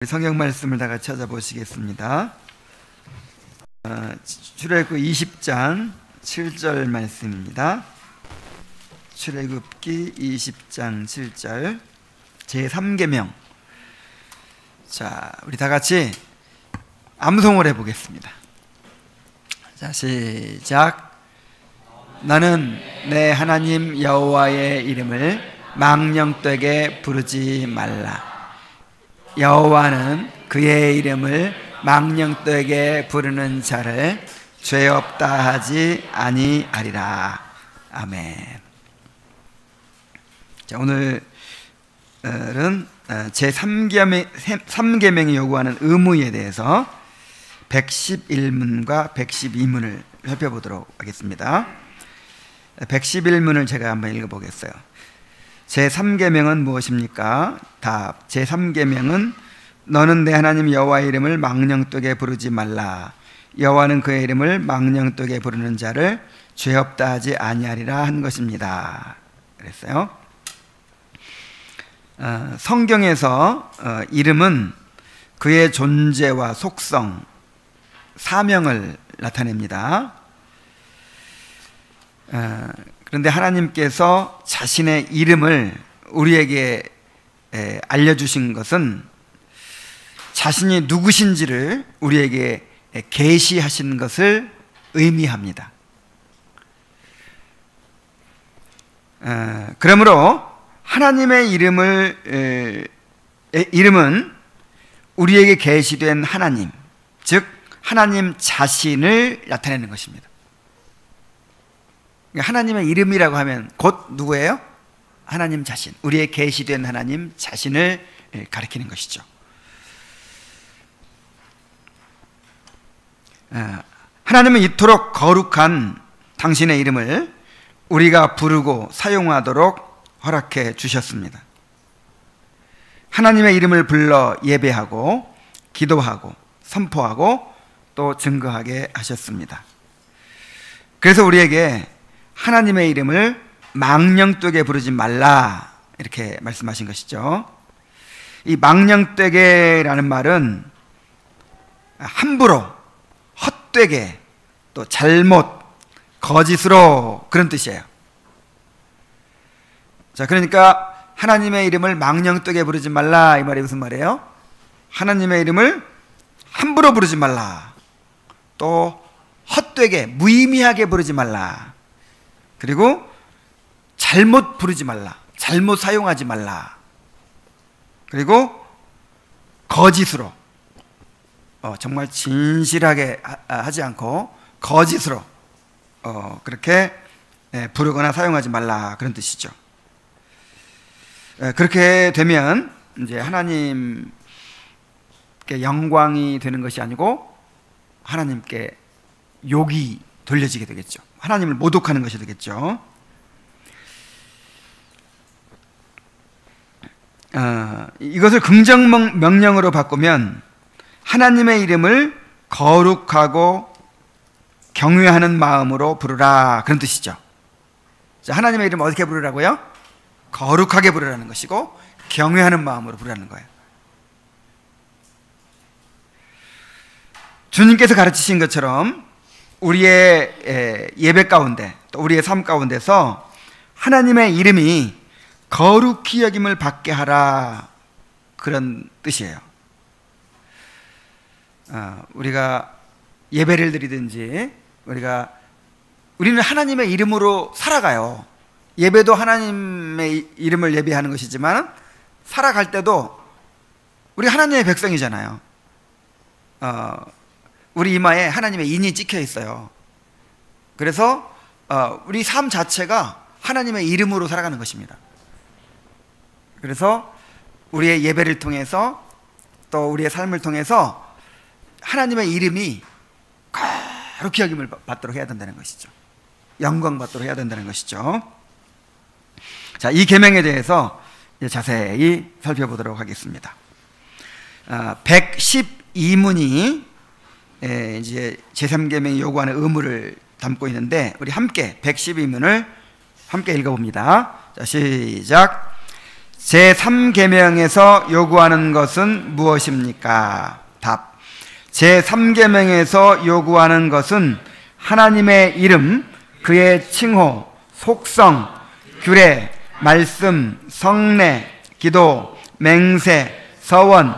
성경 말씀을 다 같이 찾아보시겠습니다. 출애굽 20장 7절 말씀입니다. 출애굽기 20장 7절 제3계명. 자, 우리 다 같이 암송을 해보겠습니다. 자, 시작. 나는 내 하나님 여호와의 이름을 망령되게 부르지 말라. 여호와는 그의 이름을 망령되게 부르는 자를 죄 없다 하지 아니하리라. 아멘. 자, 오늘은 제3계명이 요구하는 의무에 대해서 111문과 112문을 살펴보도록 하겠습니다. 111문을 제가 한번 읽어보겠어요. 제3계명은 무엇입니까? 답. 제3계명은 너는 내 하나님 여호와의 이름을 망령되게 부르지 말라. 여호와는 그의 이름을 망령되게 부르는 자를 죄 없다 하지 아니하리라 한 것입니다. 그랬어요. 성경에서 이름은 그의 존재와 속성, 사명을 나타냅니다. 그런데 하나님께서 자신의 이름을 우리에게 알려주신 것은 자신이 누구신지를 우리에게 계시하신 것을 의미합니다. 그러므로 하나님의 이름은 우리에게 계시된 하나님, 즉 하나님 자신을 나타내는 것입니다. 하나님의 이름이라고 하면 곧 누구예요? 하나님 자신, 우리의 계시된 하나님 자신을 가리키는 것이죠. 하나님은 이토록 거룩한 당신의 이름을 우리가 부르고 사용하도록 허락해 주셨습니다. 하나님의 이름을 불러 예배하고 기도하고 선포하고 또 증거하게 하셨습니다. 그래서 우리에게 하나님의 이름을 망령되게 부르지 말라 이렇게 말씀하신 것이죠. 이 망령되게라는 말은 함부로, 헛되게, 또 잘못, 거짓으로 그런 뜻이에요. 자, 그러니까 하나님의 이름을 망령되게 부르지 말라 이 말이 무슨 말이에요? 하나님의 이름을 함부로 부르지 말라, 또 헛되게, 무의미하게 부르지 말라, 그리고 잘못 부르지 말라, 잘못 사용하지 말라, 그리고 거짓으로, 정말 진실하게 하지 않고 거짓으로 그렇게 부르거나 사용하지 말라 그런 뜻이죠. 그렇게 되면 이제 하나님께 영광이 되는 것이 아니고 하나님께 욕이 돌려지게 되겠죠. 하나님을 모독하는 것이 되겠죠. 이것을 긍정 명령으로 바꾸면 하나님의 이름을 거룩하고 경외하는 마음으로 부르라 그런 뜻이죠. 자, 하나님의 이름을 어떻게 부르라고요? 거룩하게 부르라는 것이고 경외하는 마음으로 부르라는 거예요. 주님께서 가르치신 것처럼 우리의 예배 가운데 또 우리의 삶 가운데서 하나님의 이름이 거룩히 여김을 받게 하라 그런 뜻이에요. 우리가 예배를 드리든지 우리는 하나님의 이름으로 살아가요. 예배도 하나님의 이름을 예배하는 것이지만 살아갈 때도 우리 하나님의 백성이잖아요. 우리 이마에 하나님의 인이 찍혀 있어요. 그래서 우리 삶 자체가 하나님의 이름으로 살아가는 것입니다. 그래서 우리의 예배를 통해서 또 우리의 삶을 통해서 하나님의 이름이 거룩히 여김을 받도록 해야 된다는 것이죠. 영광 받도록 해야 된다는 것이죠. 자, 이 계명에 대해서 자세히 살펴보도록 하겠습니다. 112문이 이제 제3계명이 요구하는 의무를 담고 있는데 우리 함께 112문을 함께 읽어봅니다. 자, 시작. 제3계명에서 요구하는 것은 무엇입니까? 답. 제3계명에서 요구하는 것은 하나님의 이름, 그의 칭호, 속성, 규례, 말씀, 성례, 기도, 맹세, 서원,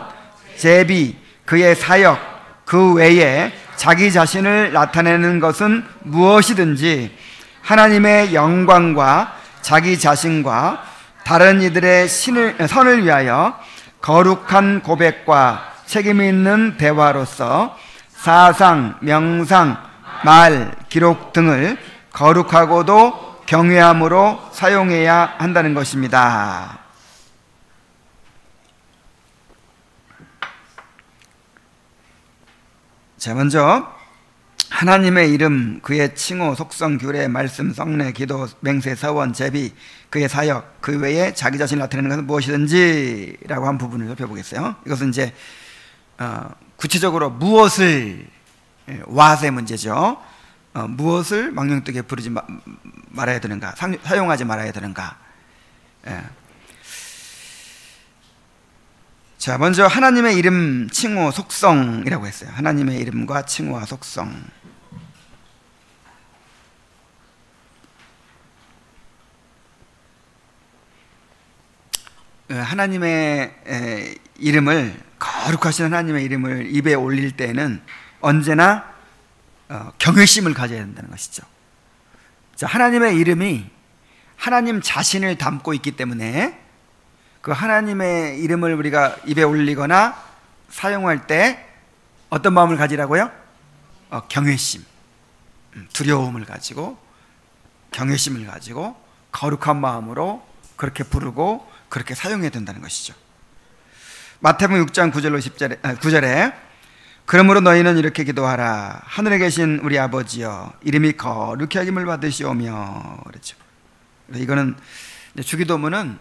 제비, 그의 사역, 그 외에 자기 자신을 나타내는 것은 무엇이든지 하나님의 영광과 자기 자신과 다른 이들의 선을 위하여 거룩한 고백과 책임 있는 대화로서 사상, 명상, 말, 기록 등을 거룩하고도 경외함으로 사용해야 한다는 것입니다. 자, 먼저 하나님의 이름, 그의 칭호, 속성, 규례, 말씀, 성례, 기도, 맹세, 서원, 제비, 그의 사역, 그 외에 자기 자신을 나타내는 것은 무엇이든지 라고 한 부분을 살펴보겠어요. 이것은 이제 구체적으로 무엇을, 왓의 문제죠. 무엇을 망령되게 부르지 말아야 되는가, 사용하지 말아야 되는가. 자, 먼저 하나님의 이름, 칭호, 속성이라고 했어요. 하나님의 이름과 칭호와 속성. 하나님의 이름을, 거룩하신 하나님의 이름을 입에 올릴 때는 언제나 경외심을 가져야 된다는 것이죠. 자, 하나님의 이름이 하나님 자신을 담고 있기 때문에 그 하나님의 이름을 우리가 입에 올리거나 사용할 때 어떤 마음을 가지라고요? 경외심, 두려움을 가지고, 경외심을 가지고 거룩한 마음으로 그렇게 부르고 그렇게 사용해야 된다는 것이죠. 마태복음 6장 9절로 9절에 그러므로 너희는 이렇게 기도하라. 하늘에 계신 우리 아버지여, 이름이 거룩히 여김을 받으시오며. 그렇죠. 이거는 주기도문은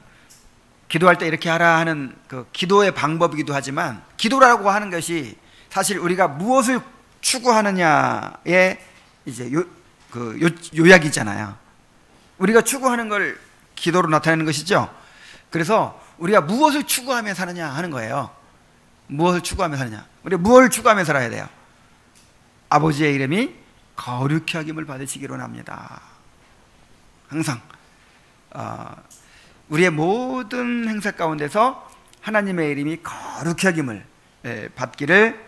기도할 때 이렇게 하라 하는 그 기도의 방법이기도 하지만, 기도라고 하는 것이 사실 우리가 무엇을 추구하느냐의 이제 요약이잖아요. 우리가 추구하는 걸 기도로 나타내는 것이죠. 그래서 우리가 무엇을 추구하며 사느냐 하는 거예요. 무엇을 추구하며 사느냐. 우리가 무엇을 추구하며 살아야 돼요? 아버지의 이름이 거룩히 여김을 받으시기로 합니다. 항상 우리의 모든 행사 가운데서 하나님의 이름이 거룩히 여김을 받기를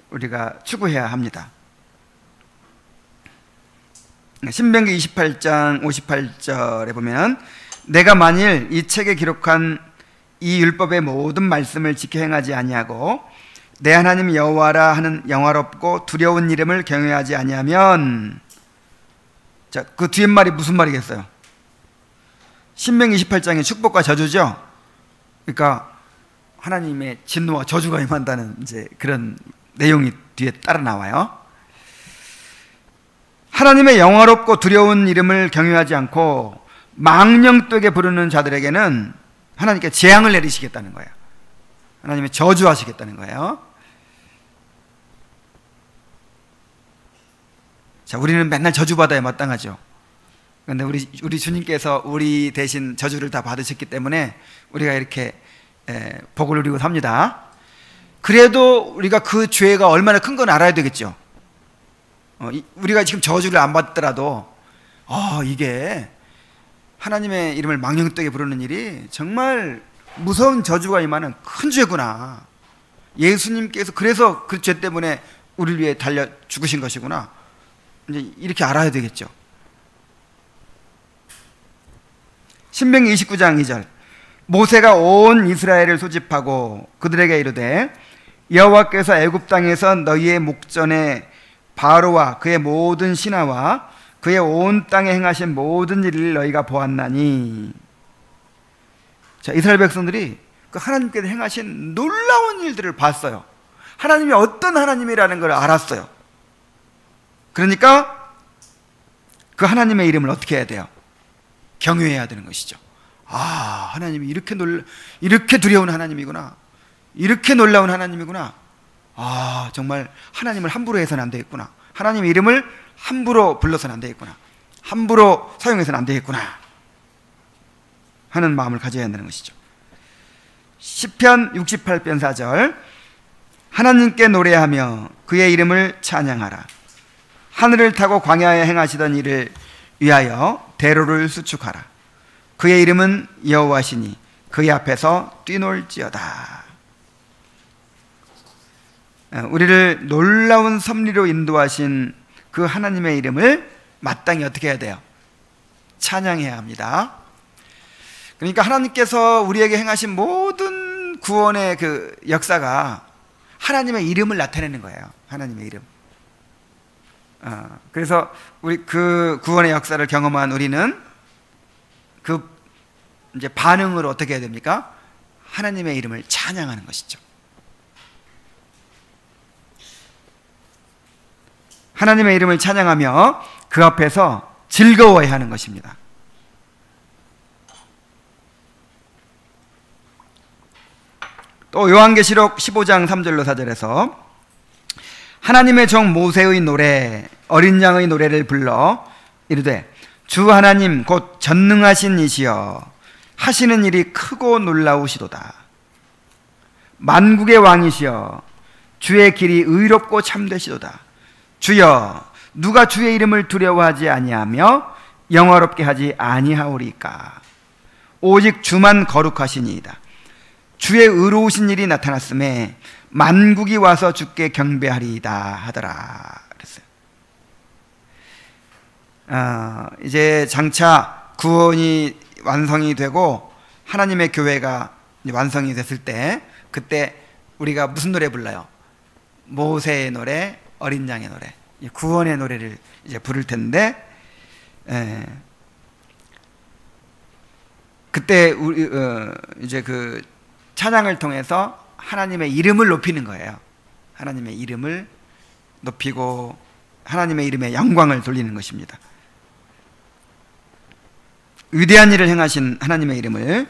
우리가 추구해야 합니다. 신명기 28장 58절에 보면 내가 만일 이 책에 기록한 이 율법의 모든 말씀을 지켜 행하지 아니하고 내 하나님 여호와라 하는 영화롭고 두려운 이름을 경외하지 아니하면, 자, 그 뒤에 말이 무슨 말이겠어요? 신명기 28장의 축복과 저주죠. 그러니까 하나님의 진노와 저주가 임한다는 이제 그런 내용이 뒤에 따라 나와요. 하나님의 영화롭고 두려운 이름을 경외하지 않고 망령되게 부르는 자들에게는 하나님께 재앙을 내리시겠다는 거예요. 하나님의 저주하시겠다는 거예요. 자, 우리는 맨날 저주받아야 마땅하죠. 그런데 우리 주님께서 우리 대신 저주를 다 받으셨기 때문에 우리가 이렇게 복을 누리고 삽니다. 그래도 우리가 그 죄가 얼마나 큰 건 알아야 되겠죠. 우리가 지금 저주를 안 받더라도 이게 하나님의 이름을 망령되게 부르는 일이 정말 무서운 저주가 임하는 큰 죄구나. 예수님께서 그래서 그 죄 때문에 우리를 위해 달려 죽으신 것이구나. 이제 이렇게 알아야 되겠죠. 신명기 29장 2절 모세가 온 이스라엘을 소집하고 그들에게 이르되 여호와께서 애굽 땅에서 너희의 목전에 바로와 그의 모든 신하와 그의 온 땅에 행하신 모든 일을 너희가 보았나니. 자, 이스라엘 백성들이 그 하나님께서 행하신 놀라운 일들을 봤어요. 하나님이 어떤 하나님이라는 걸 알았어요. 그러니까 그 하나님의 이름을 어떻게 해야 돼요? 경외해야 되는 것이죠. 하나님이 이렇게 두려운 하나님이구나. 이렇게 놀라운 하나님이구나. 정말 하나님을 함부로 해서는 안 되겠구나. 하나님의 이름을 함부로 불러서는 안 되겠구나. 함부로 사용해서는 안 되겠구나 하는 마음을 가져야 한다는 것이죠. 시편 68편 4절 하나님께 노래하며 그의 이름을 찬양하라. 하늘을 타고 광야에 행하시던 일을 위하여 대로를 수축하라. 그의 이름은 여호와시니 그의 앞에서 뛰놀지어다. 우리를 놀라운 섭리로 인도하신 그 하나님의 이름을 마땅히 어떻게 해야 돼요? 찬양해야 합니다. 그러니까 하나님께서 우리에게 행하신 모든 구원의 그 역사가 하나님의 이름을 나타내는 거예요. 하나님의 이름. 그래서 우리 그 구원의 역사를 경험한 우리는 그 이제 반응으로 어떻게 해야 됩니까? 하나님의 이름을 찬양하는 것이죠. 하나님의 이름을 찬양하며 그 앞에서 즐거워해야 하는 것입니다. 또 요한계시록 15장 3절로 4절에서 하나님의 종 모세의 노래 어린 양의 노래를 불러 이르되 주 하나님 곧 전능하신 이시여 하시는 일이 크고 놀라우시도다. 만국의 왕이시여 주의 길이 의롭고 참되시도다. 주여 누가 주의 이름을 두려워하지 아니하며 영화롭게 하지 아니하오리까. 오직 주만 거룩하시니이다. 주의 의로우신 일이 나타났음에 만국이 와서 주께 경배하리이다 하더라 그랬어요. 이제 장차 구원이 완성이 되고 하나님의 교회가 완성이 됐을 때 그때 우리가 무슨 노래 불러요? 모세의 노래, 어린 양의 노래, 구원의 노래를 이제 부를 텐데, 그때 우리 이제 그 찬양을 통해서 하나님의 이름을 높이는 거예요. 하나님의 이름을 높이고 하나님의 이름에 영광을 돌리는 것입니다. 위대한 일을 행하신 하나님의 이름을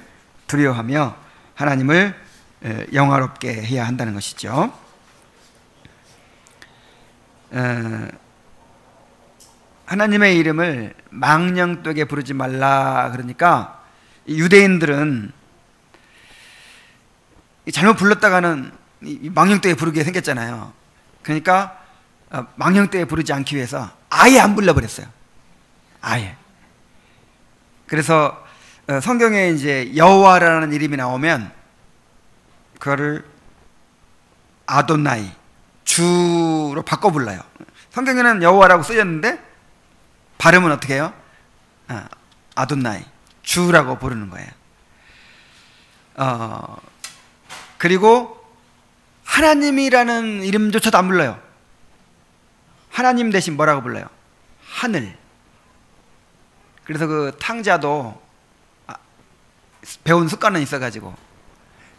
두려워하며 하나님을 영화롭게 해야 한다는 것이죠. 하나님의 이름을 망령되게 부르지 말라 그러니까 유대인들은 잘못 불렀다가는 망령되게 부르게 생겼잖아요. 그러니까 망령되게 부르지 않기 위해서 아예 안 불러버렸어요. 아예. 그래서 성경에 이제 여호와라는 이름이 나오면 그거를 아도나이, 주로 바꿔 불러요. 성경에는 여호와라고 쓰였는데 발음은 어떻게 해요? 아도나이, 주라고 부르는 거예요. 그리고 하나님이라는 이름조차도 안 불러요. 하나님 대신 뭐라고 불러요? 하늘. 그래서 그 탕자도 배운 습관은 있어가지고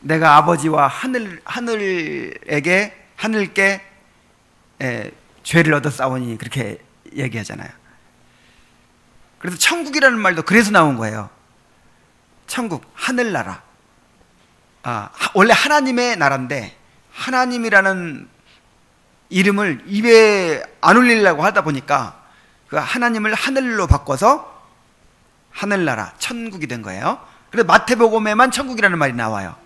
내가 아버지와 하늘께 죄를 얻어 싸우니 그렇게 얘기하잖아요. 그래서 천국이라는 말도 그래서 나온 거예요. 천국, 하늘나라. 원래 하나님의 나라인데 하나님이라는 이름을 입에 안 올리려고 하다 보니까 그 하나님을 하늘로 바꿔서 하늘나라, 천국이 된 거예요. 그래서 마태복음에만 천국이라는 말이 나와요.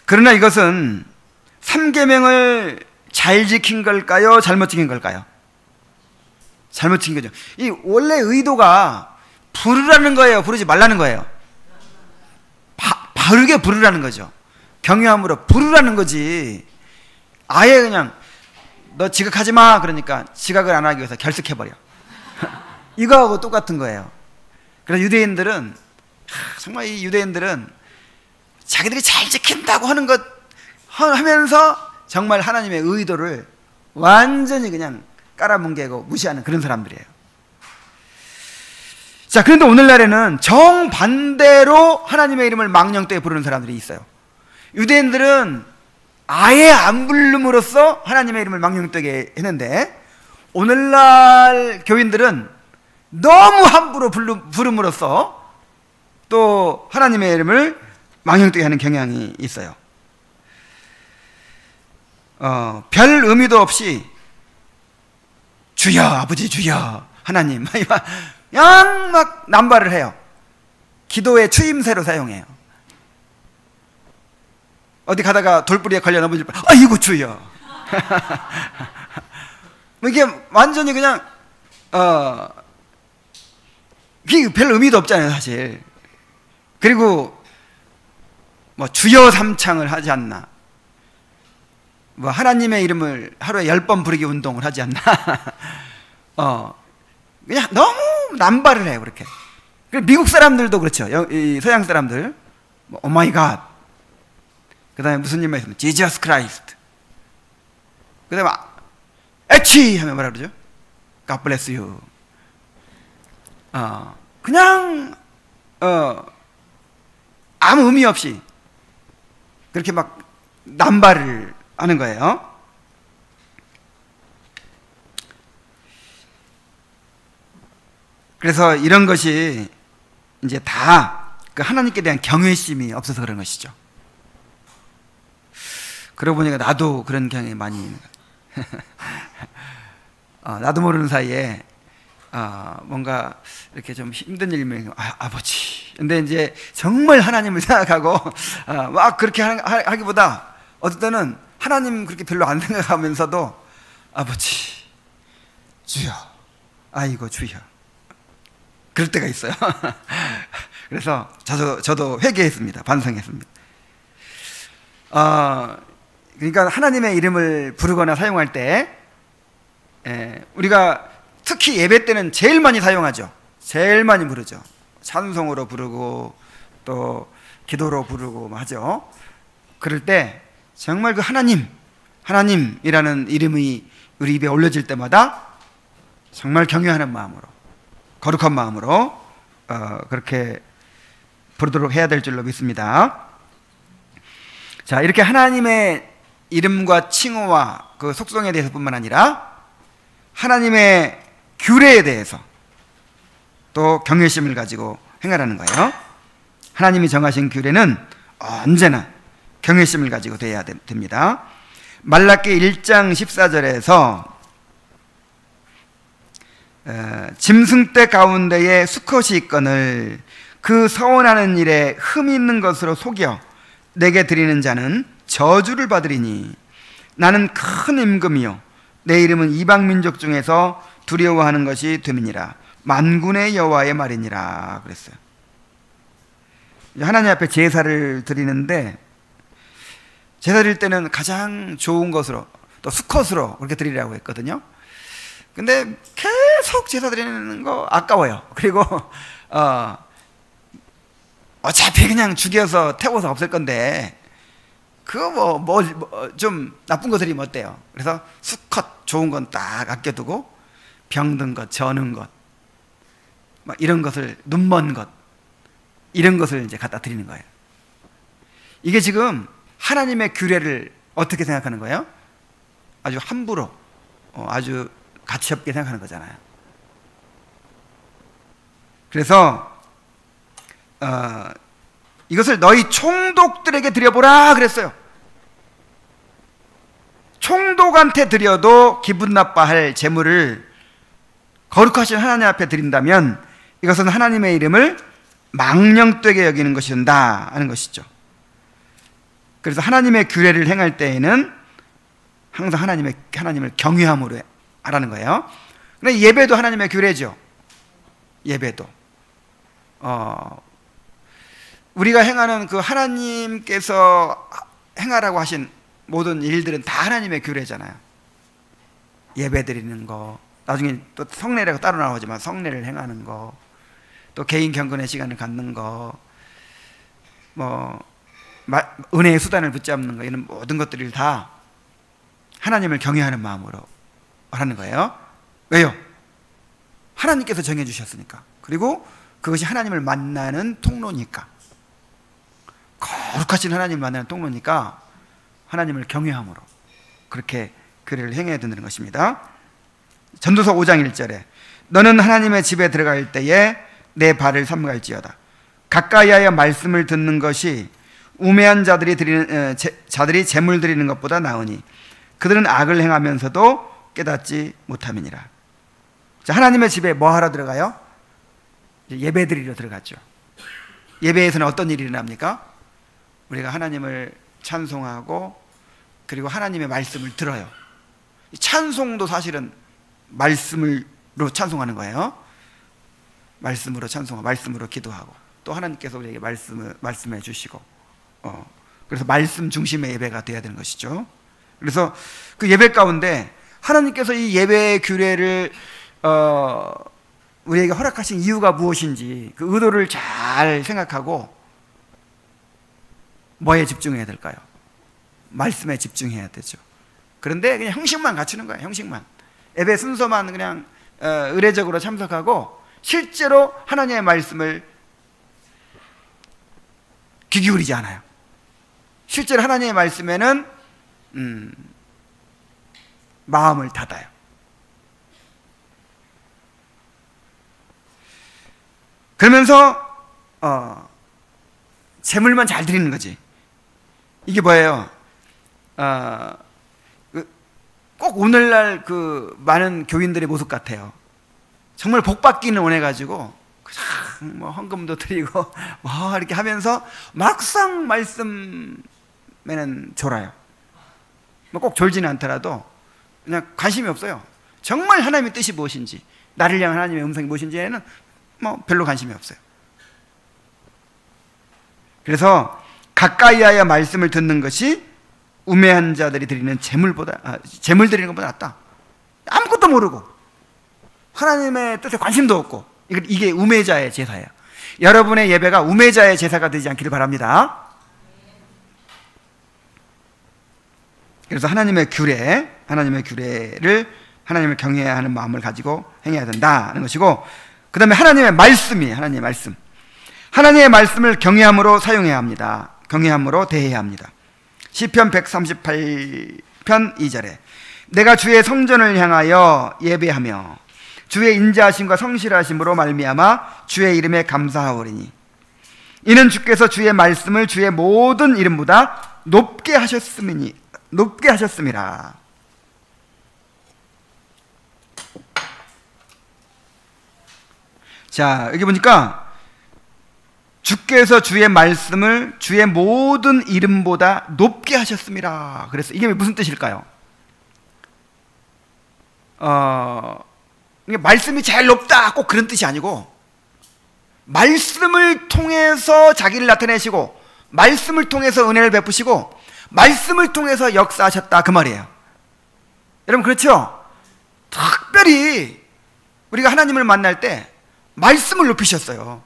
그러나 이것은 3계명을 잘 지킨 걸까요? 잘못 지킨 걸까요? 잘못 지킨 거죠. 이 원래 의도가 부르라는 거예요? 부르지 말라는 거예요? 바르게 부르라는 거죠. 경외함으로 부르라는 거지. 아예 그냥 너 지각하지 마 그러니까 지각을 안 하기 위해서 결석해버려. 이거하고 똑같은 거예요. 그래서 유대인들은 정말 이 유대인들은 자기들이 잘 지킨다고 하는 것 하면서 정말 하나님의 의도를 완전히 그냥 깔아뭉개고 무시하는 그런 사람들이에요. 자, 그런데 오늘날에는 정반대로 하나님의 이름을 망령되게 부르는 사람들이 있어요. 유대인들은 아예 안 부름으로써 하나님의 이름을 망령되게 했는데 오늘날 교인들은 너무 함부로 부름으로써 또 하나님의 이름을 망령되게 하는 경향이 있어요. 별 의미도 없이 주여, 아버지 주여, 하나님, 그냥 막 남발을 해요. 기도의 추임새로 사용해요. 어디 가다가 돌부리에 걸려 넘어질 뻔, 아이고 주여. 이게 완전히 그냥 이게 별 의미도 없잖아요, 사실. 그리고 뭐 주여 삼창을 하지 않나, 뭐 하나님의 이름을 하루에 10번 부르기 운동을 하지 않나. 그냥 너무 남발을 해요, 그렇게. 미국 사람들도 그렇죠. 이 서양 사람들, 오 마이 갓, 그 다음에 무슨 일만 있으면 지저스 크라이스트, 그 다음에 에치 하면 뭐라 그러죠? God bless you. 그냥 아무 의미 없이 그렇게 막 남발을 하는 거예요. 그래서 이런 것이 이제 다 그 하나님께 대한 경외심이 없어서 그런 것이죠. 그러고 보니까 나도 그런 경향이 많이 있는 거예요. 나도 모르는 사이에 뭔가 이렇게 좀 힘든 일이면 아버지. 근데 이제 정말 하나님을 생각하고 막 그렇게 하기보다 어떨 때는 하나님 그렇게 별로 안 생각하면서도 아버지, 주여, 아이고 주여, 그럴 때가 있어요. 그래서 저도 회개했습니다. 반성했습니다. 그러니까 하나님의 이름을 부르거나 사용할 때 우리가 특히 예배 때는 제일 많이 사용하죠. 제일 많이 부르죠. 찬송으로 부르고 또 기도로 부르고 하죠. 그럴 때 정말 그 하나님이라는 이름이 우리 입에 올려질 때마다 정말 경외하는 마음으로, 거룩한 마음으로 그렇게 부르도록 해야 될 줄로 믿습니다. 자, 이렇게 하나님의 이름과 칭호와 그 속성에 대해서뿐만 아니라 하나님의 규례에 대해서 또 경외심을 가지고 행하라는 거예요. 하나님이 정하신 규례는 언제나 경외심을 가지고 돼야 됩니다. 말라기 1장 14절에서 짐승떼 가운데에 수컷이 있거늘 그 서원하는 일에 흠이 있는 것으로 속여 내게 드리는 자는 저주를 받으리니 나는 큰 임금이요 내 이름은 이방 민족 중에서 두려워하는 것이 됨이니라. 만군의 여호와의 말이니라 그랬어요. 하나님 앞에 제사를 드리는데 제사 드릴 때는 가장 좋은 것으로 또 수컷으로 그렇게 드리라고 했거든요. 근데 계속 제사 드리는 거 아까워요. 그리고 어차피 그냥 죽여서 태워서 없앨 건데 그거 좀 나쁜 거 드리면 어때요? 그래서 수컷 좋은 건 딱 아껴두고 병든 것, 저는 것, 막 이런 것을, 눈먼 것, 이런 것을 이제 갖다 드리는 거예요. 이게 지금 하나님의 규례를 어떻게 생각하는 거예요? 아주 함부로, 아주 가치없게 생각하는 거잖아요. 그래서 이것을 너희 총독들에게 드려보라 그랬어요. 총독한테 드려도 기분 나빠할 제물을 거룩하신 하나님 앞에 드린다면 이것은 하나님의 이름을 망령되게 여기는 것이 된다 하는 것이죠. 그래서 하나님의 규례를 행할 때에는 항상 하나님을 경외함으로 하라는 거예요. 근데 예배도 하나님의 규례죠. 예배도 우리가 행하는 그 하나님께서 행하라고 하신 모든 일들은 다 하나님의 규례잖아요. 예배 드리는 거, 나중에 또 성례라고 따로 나오지만 성례를 행하는 거, 또 개인 경건의 시간을 갖는 거, 은혜의 수단을 붙잡는 거, 이런 모든 것들을 다 하나님을 경외하는 마음으로 하는 거예요. 왜요? 하나님께서 정해주셨으니까. 그리고 그것이 하나님을 만나는 통로니까. 거룩하신 하나님을 만나는 통로니까 하나님을 경외함으로 그렇게 규례를 행해야 된다는 것입니다. 전도서 5장 1절에 너는 하나님의 집에 들어갈 때에 내 발을 삼갈지어다. 가까이하여 말씀을 듣는 것이 우매한 자들이 재물 드리는 것보다 나으니 그들은 악을 행하면서도 깨닫지 못함이니라. 자, 하나님의 집에 뭐 하러 들어가요? 예배 드리러 들어갔죠. 예배에서는 어떤 일이 일어납니까? 우리가 하나님을 찬송하고 그리고 하나님의 말씀을 들어요. 찬송도 사실은 말씀으로 찬송하는 거예요. 말씀으로 찬송하고 말씀으로 기도하고 또 하나님께서 우리에게 말씀해 주시고 그래서 말씀 중심의 예배가 되어야 되는 것이죠. 그래서 그 예배 가운데 하나님께서 이 예배의 규례를 우리에게 허락하신 이유가 무엇인지 그 의도를 잘 생각하고 뭐에 집중해야 될까요? 말씀에 집중해야 되죠. 그런데 그냥 형식만 갖추는 거예요. 형식만. 예배 순서만 그냥 의례적으로 참석하고 실제로 하나님의 말씀을 귀 기울이지 않아요. 실제로 하나님의 말씀에는 마음을 닫아요. 그러면서 재물만 잘 드리는 거지. 이게 뭐예요? 꼭 오늘날 그 많은 교인들의 모습 같아요. 정말 복 받기는 원해가지고 그냥 뭐 헌금도 드리고 뭐 이렇게 하면서 막상 말씀에는 졸아요. 뭐 꼭 졸지는 않더라도 그냥 관심이 없어요. 정말 하나님의 뜻이 무엇인지, 나를 향한 하나님의 음성이 무엇인지에는 뭐 별로 관심이 없어요. 그래서 가까이 하여 말씀을 듣는 것이 우매한 자들이 드리는 재물 드리는 것보다 낫다. 아무것도 모르고 하나님의 뜻에 관심도 없고 이게 우매자의 제사예요. 여러분의 예배가 우매자의 제사가 되지 않기를 바랍니다. 그래서 하나님의 규례를 하나님을 경외해야 하는 마음을 가지고 행해야 된다는 것이고, 그 다음에 하나님의 말씀을 경외함으로 사용해야 합니다. 경외함으로 대해야 합니다. 시편 138편 2절에 내가 주의 성전을 향하여 예배하며 주의 인자하심과 성실하심으로 말미암아 주의 이름에 감사하오리니 이는 주께서 주의 말씀을 주의 모든 이름보다 높게 하셨음이라. 자, 여기 보니까 주께서 주의 말씀을 주의 모든 이름보다 높게 하셨음이라. 그래서 이게 무슨 뜻일까요? 이게 말씀이 제일 높다 꼭 그런 뜻이 아니고, 말씀을 통해서 자기를 나타내시고 말씀을 통해서 은혜를 베푸시고 말씀을 통해서 역사하셨다 그 말이에요. 여러분 그렇죠? 특별히 우리가 하나님을 만날 때 말씀을 높이셨어요.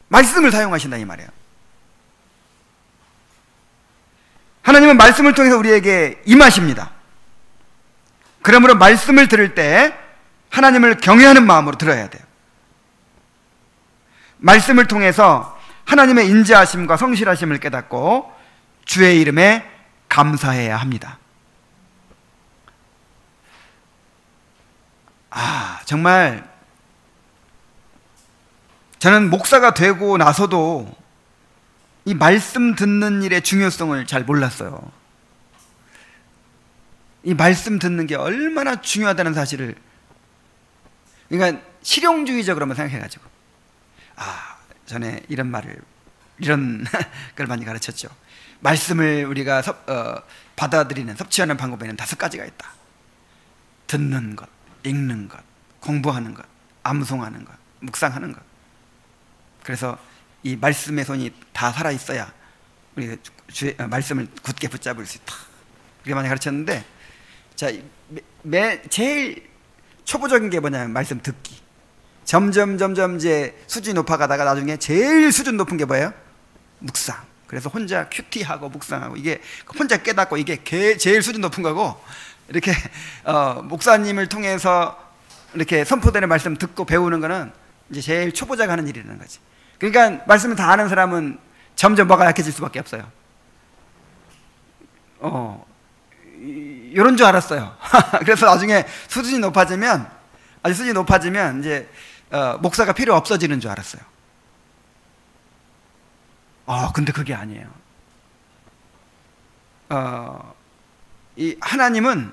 말씀을 사용하신다 이 말이에요. 하나님은 말씀을 통해서 우리에게 임하십니다. 그러므로 말씀을 들을 때 하나님을 경외하는 마음으로 들어야 돼요. 말씀을 통해서 하나님의 인자하심과 성실하심을 깨닫고 주의 이름에 감사해야 합니다. 정말 저는 목사가 되고 나서도 이 말씀 듣는 일의 중요성을 잘 몰랐어요. 이 말씀 듣는 게 얼마나 중요하다는 사실을, 그러니까 실용주의적으로만 생각해가지고 전에 이런 걸 많이 가르쳤죠. 말씀을 우리가 받아들이는, 섭취하는 방법에는 5가지가 있다. 듣는 것, 읽는 것, 공부하는 것, 암송하는 것, 묵상하는 것. 그래서 이 말씀의 손이 다 살아있어야 우리가 말씀을 굳게 붙잡을 수 있다. 그렇게 많이 가르쳤는데, 자, 제일 초보적인 게 뭐냐면 말씀 듣기. 점점 이제 수준이 높아가다가 나중에 제일 수준 높은 게 뭐예요? 묵상. 그래서 혼자 큐티하고 묵상하고, 이게 혼자 깨닫고, 이게 제일 수준 높은 거고, 이렇게 목사님을 통해서 이렇게 선포되는 말씀 듣고 배우는 거는 이제 제일 초보자가 하는 일이라는 거지. 그러니까 말씀을 다 아는 사람은 점점 뭐가 약해질 수밖에 없어요. 이런 줄 알았어요. 그래서 나중에 수준이 높아지면 이제 목사가 필요 없어지는 줄 알았어요. 근데 그게 아니에요. 이 하나님은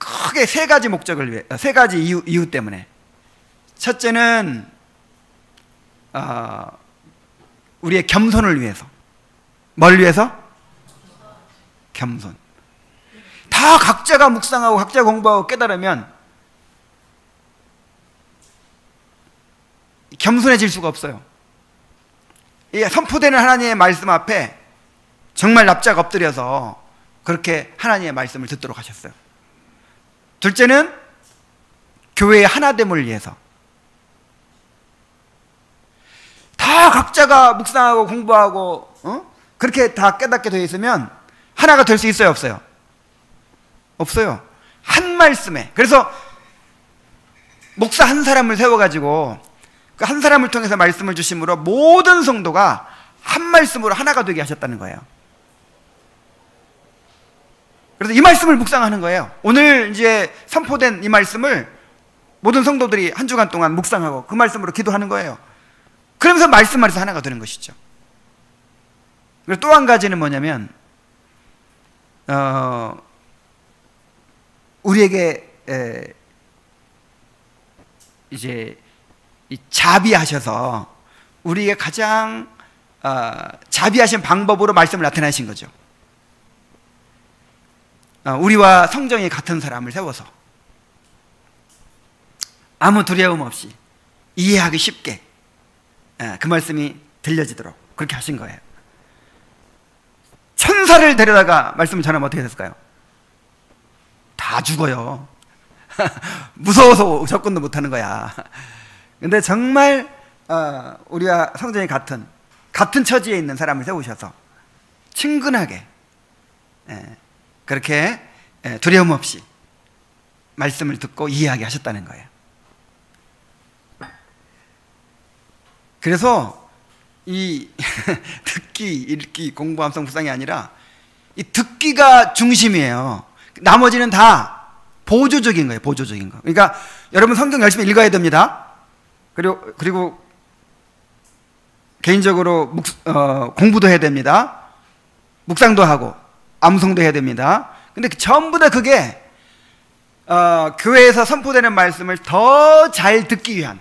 크게 세 가지 목적을 위해, 세 가지 이유 때문에. 첫째는 우리의 겸손을 위해서. 뭘 위해서? 겸손. 다 각자가 묵상하고 각자 공부하고 깨달으면 겸손해질 수가 없어요. 이 선포되는 하나님의 말씀 앞에 정말 납작 엎드려서 그렇게 하나님의 말씀을 듣도록 하셨어요. 둘째는 교회의 하나됨을 위해서. 다 각자가 묵상하고 공부하고 그렇게 다 깨닫게 되어 있으면 하나가 될 수 있어요, 없어요? 없어요. 한 말씀에. 그래서 목사 한 사람을 세워가지고 그 한 사람을 통해서 말씀을 주심으로 모든 성도가 한 말씀으로 하나가 되게 하셨다는 거예요. 그래서 이 말씀을 묵상하는 거예요. 오늘 이제 선포된 이 말씀을 모든 성도들이 한 주간 동안 묵상하고 그 말씀으로 기도하는 거예요. 그러면서 말씀 안에서 하나가 되는 것이죠. 그리고 또 한 가지는 뭐냐면 우리에게 이제 자비하셔서 우리에게 가장 자비하신 방법으로 말씀을 나타내신 거죠. 우리와 성정이 같은 사람을 세워서 아무 두려움 없이 이해하기 쉽게 그 말씀이 들려지도록 그렇게 하신 거예요. 천사를 데려다가 말씀을 전하면 어떻게 됐을까요? 다 죽어요. 무서워서 접근도 못하는 거야. 근데 정말 우리와 성정이 같은 처지에 있는 사람을 세우셔서 친근하게 그렇게 두려움 없이 말씀을 듣고 이해하게 하셨다는 거예요. 그래서 이 듣기, 읽기, 공부, 암송, 묵상이 아니라 이 듣기가 중심이에요. 나머지는 다 보조적인 거예요. 보조적인 거. 그러니까 여러분 성경 열심히 읽어야 됩니다. 그리고 개인적으로 공부도 해야 됩니다. 묵상도 하고 암송도 해야 됩니다. 근데 전부 다 그게 교회에서 선포되는 말씀을 더 잘 듣기 위한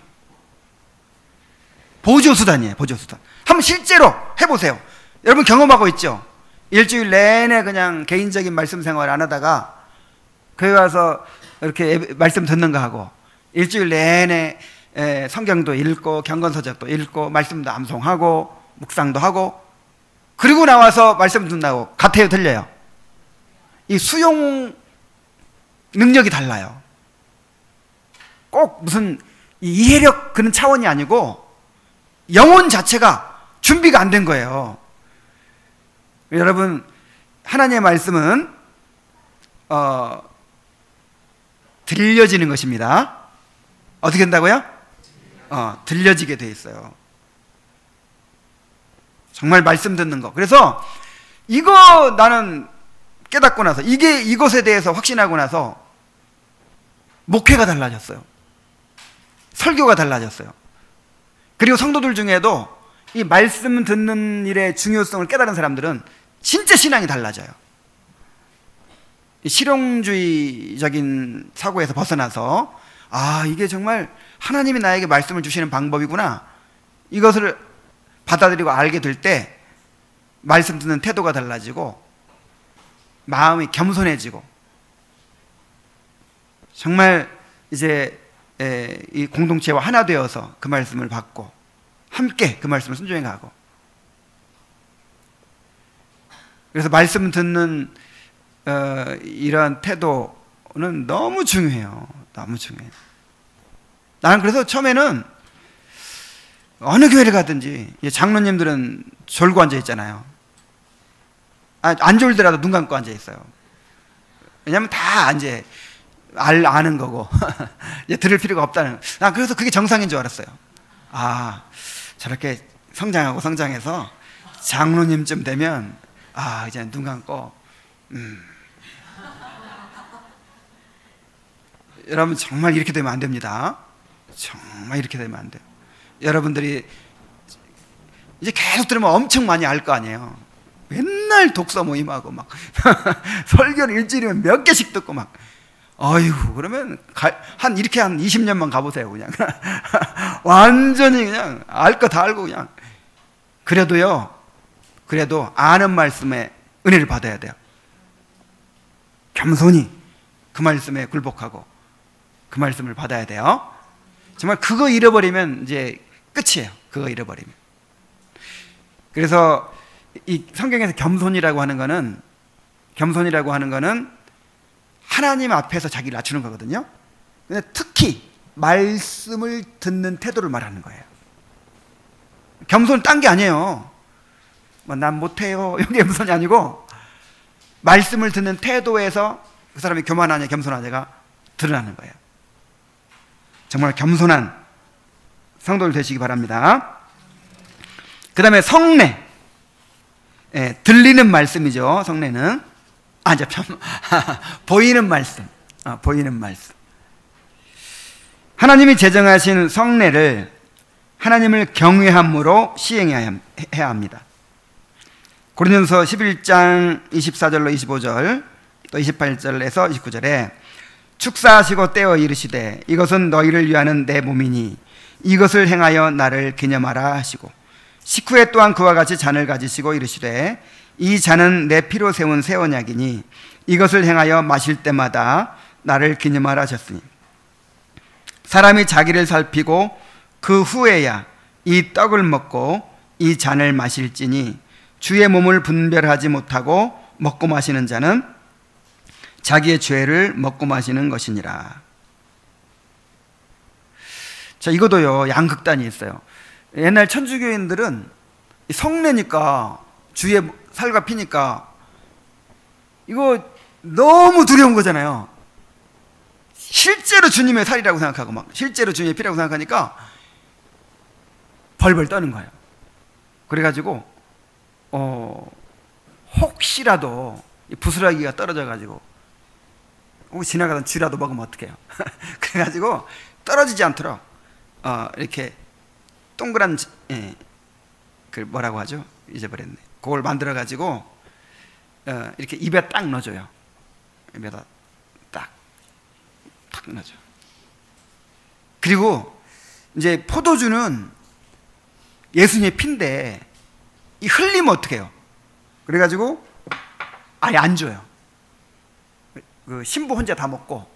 보조수단이에요. 보조수단. 한번 실제로 해보세요. 여러분 경험하고 있죠? 일주일 내내 그냥 개인적인 말씀 생활 안 하다가 교회 와서 이렇게 말씀 듣는 거 하고 일주일 내내 성경도 읽고 경건서적도 읽고 말씀도 암송하고 묵상도 하고 그리고 나와서 말씀 듣는다고 같아요, 들려요? 이 수용 능력이 달라요. 꼭 무슨 이해력 그런 차원이 아니고 영혼 자체가 준비가 안 된 거예요. 여러분 하나님의 말씀은 들려지는 것입니다. 어떻게 된다고요? 들려지게 돼 있어요. 정말 말씀 듣는 거. 그래서 이거 나는 깨닫고 나서 이것에 대해서 확신하고 나서 목회가 달라졌어요. 설교가 달라졌어요. 그리고 성도들 중에도 이 말씀 듣는 일의 중요성을 깨달은 사람들은 진짜 신앙이 달라져요. 실용주의적인 사고에서 벗어나서 이게 정말 하나님이 나에게 말씀을 주시는 방법이구나, 이것을 받아들이고 알게 될 때 말씀 듣는 태도가 달라지고 마음이 겸손해지고 정말 이제 이 공동체와 하나 되어서 그 말씀을 받고 함께 그 말씀을 순종해 가고, 그래서 말씀 듣는 이러한 태도는 너무 중요해요. 너무 중요해요. 나는 그래서 처음에는 어느 교회를 가든지 장로님들은 졸고 앉아 있잖아요. 안 졸더라도 눈 감고 앉아 있어요. 왜냐하면 다 이제 아는 거고 이제 들을 필요가 없다는. 난 그래서 그게 정상인 줄 알았어요. 저렇게 성장해서 장로님쯤 되면 이제 눈 감고 여러분 정말 이렇게 되면 안 됩니다. 정말 이렇게 되면 안 돼요. 여러분들이 이제 계속 들으면 엄청 많이 알 거 아니에요. 맨날 독서 모임하고 막 설교를 일주일이면 몇 개씩 듣고 막 아이고, 그러면 이렇게 한 20년만 가보세요, 그냥. 완전히 그냥 알 거 다 알고 그냥. 그래도 아는 말씀에 은혜를 받아야 돼요. 겸손히 그 말씀에 굴복하고 그 말씀을 받아야 돼요. 정말 그거 잃어버리면 이제 끝이에요. 그거 잃어버리면. 그래서 이 성경에서 겸손이라고 하는 거는 하나님 앞에서 자기를 낮추는 거거든요. 근데 특히 말씀을 듣는 태도를 말하는 거예요. 겸손은 딴 게 아니에요. 난 못해요, 이게 겸손이 아니고, 말씀을 듣는 태도에서 그 사람이 교만하냐 겸손하냐가 드러나는 거예요. 정말 겸손한 성도들 되시기 바랍니다. 그 다음에 성례. 들리는 말씀이죠. 성례는 보이는 말씀. 보이는 말씀. 하나님이 제정하신 성례를 하나님을 경외함으로 시행해야 합니다. 고린도서 11장 24절로 25절 또 28절에서 29절에 축사하시고 떼어 이르시되 이것은 너희를 위하는 내 몸이니 이것을 행하여 나를 기념하라 하시고, 식후에 또한 그와 같이 잔을 가지시고 이르시되 이 잔은 내 피로 세운 새 언약이니 이것을 행하여 마실 때마다 나를 기념하라 하셨으니, 사람이 자기를 살피고 그 후에야 이 떡을 먹고 이 잔을 마실지니 주의 몸을 분별하지 못하고 먹고 마시는 자는 자기의 죄를 먹고 마시는 것이니라. 자, 이것도요, 양극단이 있어요. 옛날 천주교인들은 성례니까, 주의 살과 피니까 이거 너무 두려운 거잖아요. 실제로 주님의 살이라고 생각하고 막 실제로 주님의 피라고 생각하니까 벌벌 떠는 거예요. 그래가지고 혹시라도 부스러기가 떨어져가지고 혹시 지나가던 쥐라도 먹으면 어떡해요. 그래가지고 떨어지지 않도록 이렇게 동그란 그 뭐라고 하죠? 잊어버렸네. 그걸 만들어가지고 이렇게 입에 딱 넣어줘요. 입에다 딱 넣어줘. 그리고 이제 포도주는 예수님의 피인데 이 흘리면 어떡해요? 그래가지고 아예 안 줘요. 그 신부 혼자 다 먹고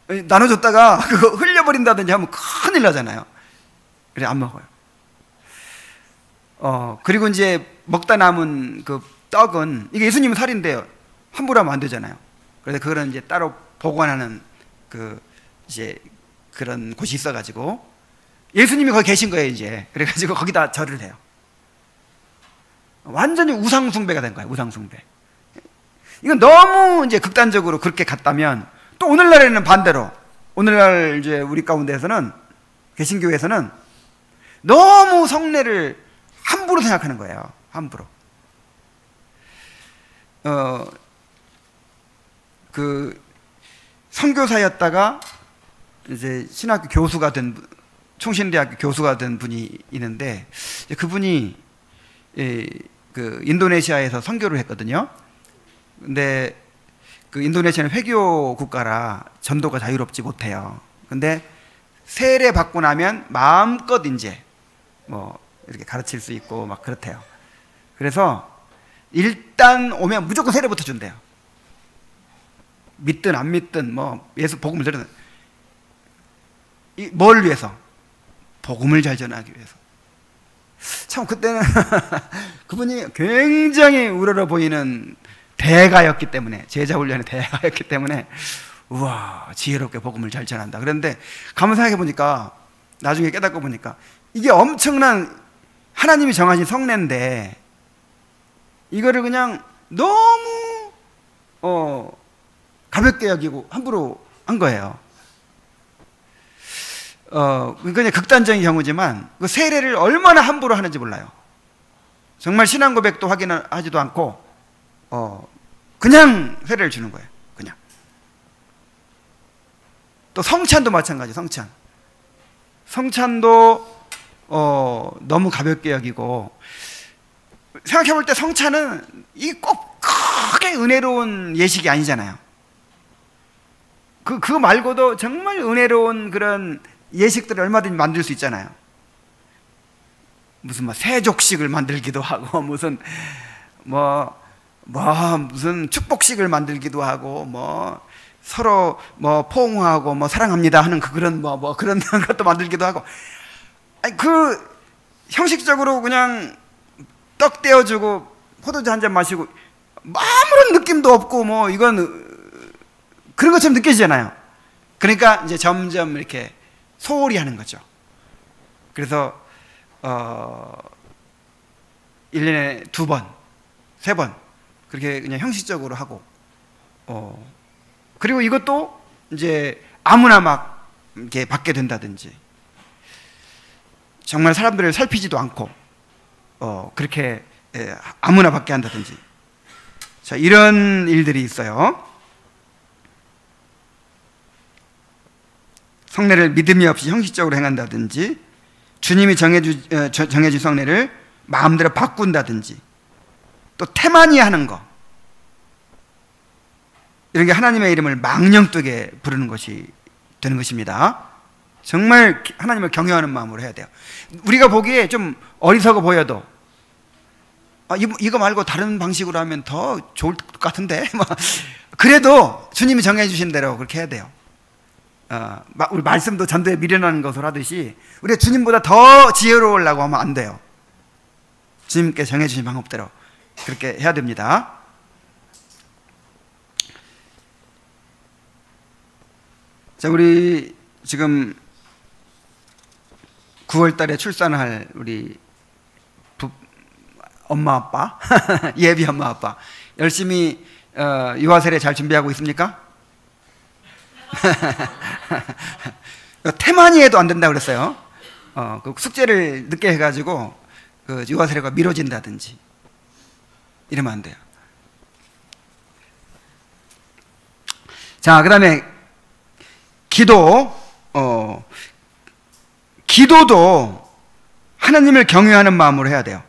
나눠줬다가 그거 흘려버린다든지 하면 큰일 나잖아요. 그래 안 먹어요. 그리고 이제 먹다 남은 그 떡은 이게 예수님의 살인데요, 함부로 하면 안 되잖아요. 그래서 그거는 이제 따로 보관하는 그 이제 그런 곳이 있어가지고 예수님이 거기 계신 거예요 이제. 그래가지고 거기다 절을 해요. 완전히 우상숭배가 된 거예요. 우상숭배. 이건 너무 이제 극단적으로 그렇게 갔다면 또 오늘날에는 반대로, 오늘날 이제 우리 가운데에서는 개신교에서는 너무 성례를 함부로 생각하는 거예요. 함부로. 그 선교사였다가 이제 신학교 교수가 된, 총신대학교 교수가 된 분이 있는데, 그분이 그 인도네시아에서 선교를 했거든요. 근데 그 인도네시아는 회교 국가라 전도가 자유롭지 못해요. 근데 세례 받고 나면 마음껏 이제 뭐 이렇게 가르칠 수 있고 막 그렇대요. 그래서 일단 오면 무조건 세례부터 준대요. 믿든 안 믿든 뭐 예수 복음을 들으든. 뭘 위해서? 복음을 잘 전하기 위해서. 참 그때는 그분이 굉장히 우러러 보이는 대가였기 때문에, 제자 훈련의 대가였기 때문에 우와, 지혜롭게 복음을 잘 전한다. 그런데 가만 생각해 보니까, 나중에 깨닫고 보니까 이게 엄청난 하나님이 정하신 성례인데 이거를 그냥 너무 가볍게 여기고 함부로 한 거예요. 그러니까 극단적인 경우지만 그 세례를 얼마나 함부로 하는지 몰라요. 정말 신앙 고백도 확인하지도 않고 그냥 세례를 주는 거예요. 그냥. 또 성찬도 마찬가지. 성찬도 너무 가볍게 여기고, 생각해 볼 때 성찬은 이 꼭 크게 은혜로운 예식이 아니잖아요. 그거 말고도 정말 은혜로운 그런 예식들을 얼마든지 만들 수 있잖아요. 무슨 세족식을 만들기도 하고, 무슨 무슨 축복식을 만들기도 하고, 서로 포옹하고 사랑합니다 하는 그런 그런 것도 만들기도 하고. 아니, 형식적으로 그냥 떡 떼어주고 포도주 한 잔 마시고 아무런 느낌도 없고 이건 그런 것처럼 느껴지잖아요. 그러니까 이제 점점 이렇게 소홀히 하는 거죠. 그래서 1년에 2번, 3번 그렇게 그냥 형식적으로 하고, 그리고 이것도 이제 아무나 막 이렇게 받게 된다든지, 정말 사람들을 살피지도 않고 그렇게 아무나 받게 한다든지, 자, 이런 일들이 있어요. 성례를 믿음이 없이 형식적으로 행한다든지, 주님이 정해준 성례를 마음대로 바꾼다든지, 또 태만히 하는 거, 이런 게 하나님의 이름을 망령되게 부르는 것이 되는 것입니다. 정말 하나님을 경외하는 마음으로 해야 돼요. 우리가 보기에 좀 어리석어 보여도 이거 말고 다른 방식으로 하면 더 좋을 것 같은데 그래도 주님이 정해주신 대로 그렇게 해야 돼요. 우리 말씀도 전도에 미련한 것을 하듯이 우리가 주님보다 더 지혜로우려고 하면 안 돼요. 주님께 정해주신 방법대로 그렇게 해야 됩니다. 자, 우리 지금 9월 달에 출산할 우리 엄마 아빠 예비 엄마 아빠 열심히 유아 세례 잘 준비하고 있습니까? 태만히 해도 안 된다고 그랬어요. 그 숙제를 늦게 해가지고 그 유아 세례가 미뤄진다든지 이러면 안 돼요. 자, 그 다음에 기도도 하나님을 경외하는 마음으로 해야 돼요.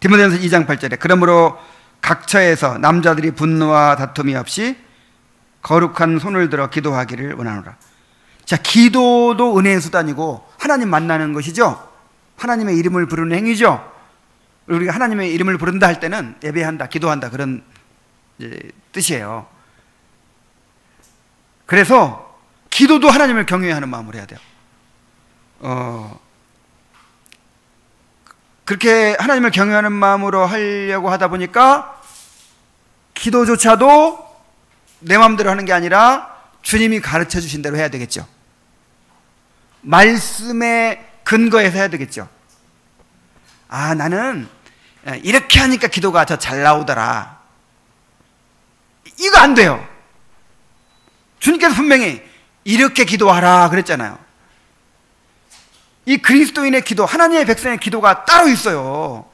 디모데전서 2장 8절에 그러므로 각 처에서 남자들이 분노와 다툼이 없이 거룩한 손을 들어 기도하기를 원하노라. 자, 기도도 은혜의 수단이고 하나님 만나는 것이죠. 하나님의 이름을 부르는 행위죠. 우리가 하나님의 이름을 부른다 할 때는 예배한다, 기도한다 그런 뜻이에요. 그래서 기도도 하나님을 경외하는 마음으로 해야 돼요. 그렇게 하나님을 경외하는 마음으로 하려고 하다 보니까 기도조차도 내 마음대로 하는 게 아니라 주님이 가르쳐 주신 대로 해야 되겠죠. 말씀에 근거해서 해야 되겠죠. 나는 이렇게 하니까 기도가 더 잘 나오더라. 이거 안 돼요. 주님께서 분명히 이렇게 기도하라 그랬잖아요. 이 그리스도인의 기도, 하나님의 백성의 기도가 따로 있어요.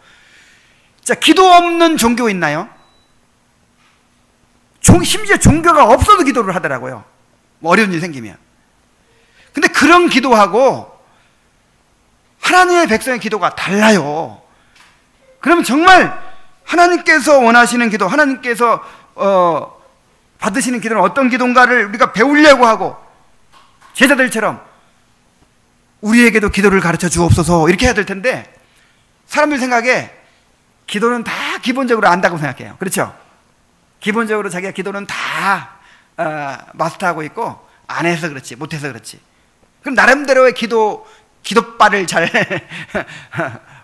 자, 기도 없는 종교 있나요? 심지어 종교가 없어도 기도를 하더라고요. 어려운 일 생기면. 근데 그런 기도하고 하나님의 백성의 기도가 달라요. 그러면 정말 하나님께서 원하시는 기도, 하나님께서 받으시는 기도는 어떤 기도인가를 우리가 배우려고 하고, 제자들처럼 우리에게도 기도를 가르쳐 주옵소서 이렇게 해야 될 텐데, 사람들 생각에 기도는 다 기본적으로 안다고 생각해요. 그렇죠? 기본적으로 자기가 기도는 다 마스터하고 있고, 안 해서 그렇지, 못해서 그렇지. 그럼 나름대로의 기도빨을 잘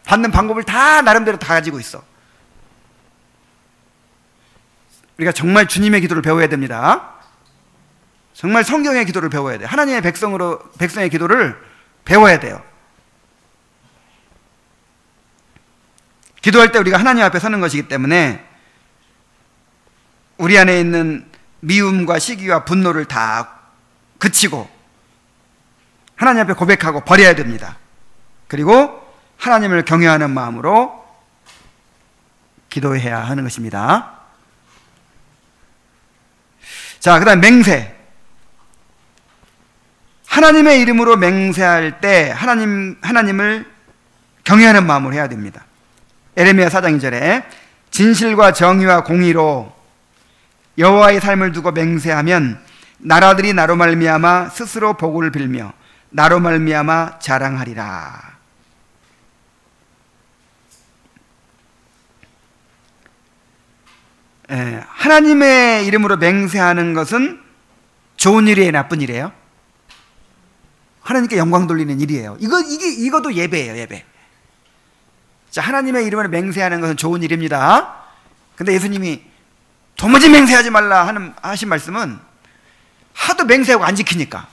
받는 방법을 다 나름대로 다 가지고 있어. 우리가 정말 주님의 기도를 배워야 됩니다. 정말 성경의 기도를 배워야 돼요. 하나님의 백성의 기도를 배워야 돼요. 기도할 때 우리가 하나님 앞에 서는 것이기 때문에 우리 안에 있는 미움과 시기와 분노를 다 그치고 하나님 앞에 고백하고 버려야 됩니다. 그리고 하나님을 경외하는 마음으로 기도해야 하는 것입니다. 자, 그 다음 맹세. 하나님의 이름으로 맹세할 때 하나님을 경외하는 마음으로 해야 됩니다. 에레미야 4장 2절에 진실과 정의와 공의로 여호와의 삶을 두고 맹세하면 나라들이 나로 말미암아 스스로 복을 빌며 나로 말미암아 자랑하리라. 하나님의 이름으로 맹세하는 것은 좋은 일이에요, 나쁜 일이에요? 하나님께 영광 돌리는 일이에요. 이것도 예배예요, 예배. 자, 하나님의 이름으로 맹세하는 것은 좋은 일입니다. 근데 예수님이 도무지 맹세하지 말라 하신 말씀은 하도 맹세하고 안 지키니까,